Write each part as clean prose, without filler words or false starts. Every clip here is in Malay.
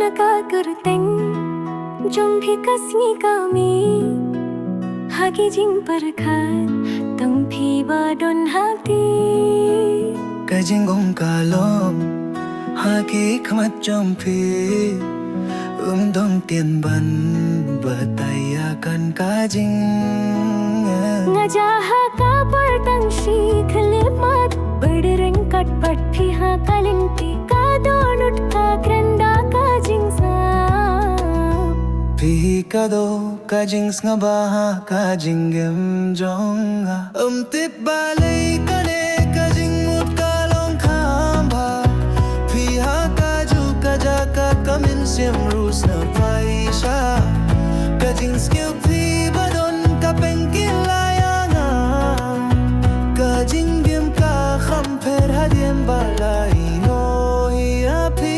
nakakurteng jong bhi kasni kami hagi jing perkhat tang phi ba don hati kajing gong kalom hagi khamat jong phi dong tiền ban bataya kan kajing ngajaha ka partang shi khlemat berdreng kat pat phi ha kalinti ka don ut ka kranda ka jing sa phi ka do kajing nga ba kajing gem jong tip balai kane kajing mut kalong khamba phi ha kaju kaja ka kamin sim rus na paisa kajing skill phi badon ka pengkil layanga kajing gem ka kham pher hadien balai no hi phi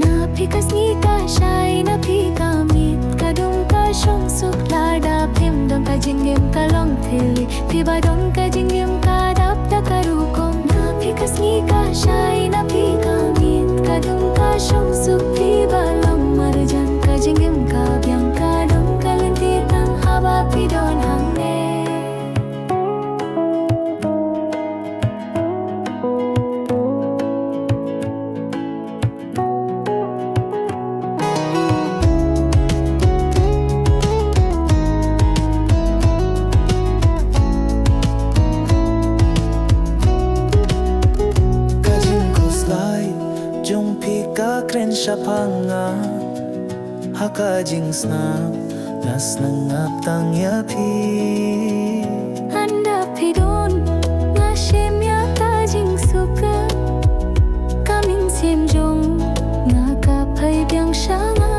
na phi kasni ka shai na phi ka mit ka dong ka shong suk lada phim dong ka jingem ka long thili phi ba dong ka jingem ka dap ta karu kom na phi kasni ka shai na phi ka mit ka dong ka shong suk phi ba long mar jan ka jingem ka byang ka dong ka lenti tang haba phi don hang ne jong phi ka kren shapanga haka jings na nas nangap tang ya phi anda phi don na shem ya ka jing suka kamin sim jong na ka phai byang shanga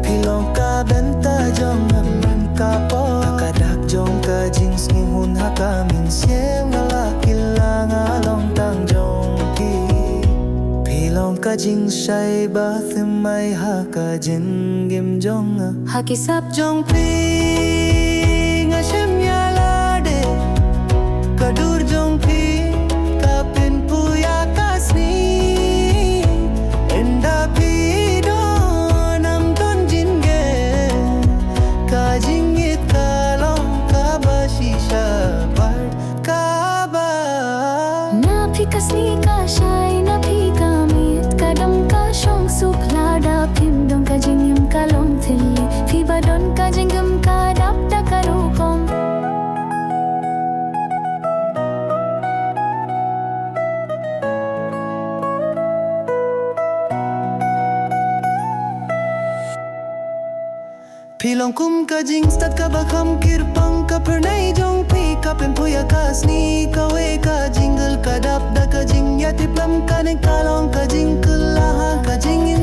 pilong ka benta jong nam ka po kadak jong ka jings ni hun haka min sem la kilanga long tang jong long ka jing shai ba thim mai ha ka jing gim jong haki sap jong phi nga shem ya la de ka dur jong phi ka pin pu ya ka sni enda phi do nam don jin ge ka jing it ka long ka ba shisha par ka ba na phi kasni ka shai na phi ka shong suk lada phim dong ka jingem ka long thili phi ba don ka jingem ka dap ta karu kom phi long kum ka jing stat ka ba kham kirpang ka pernai jong phi ka pen puya ka sni ka we ka jingle ka dap da ka jing ya tiplam ka ne ka long ka jing kala ka jing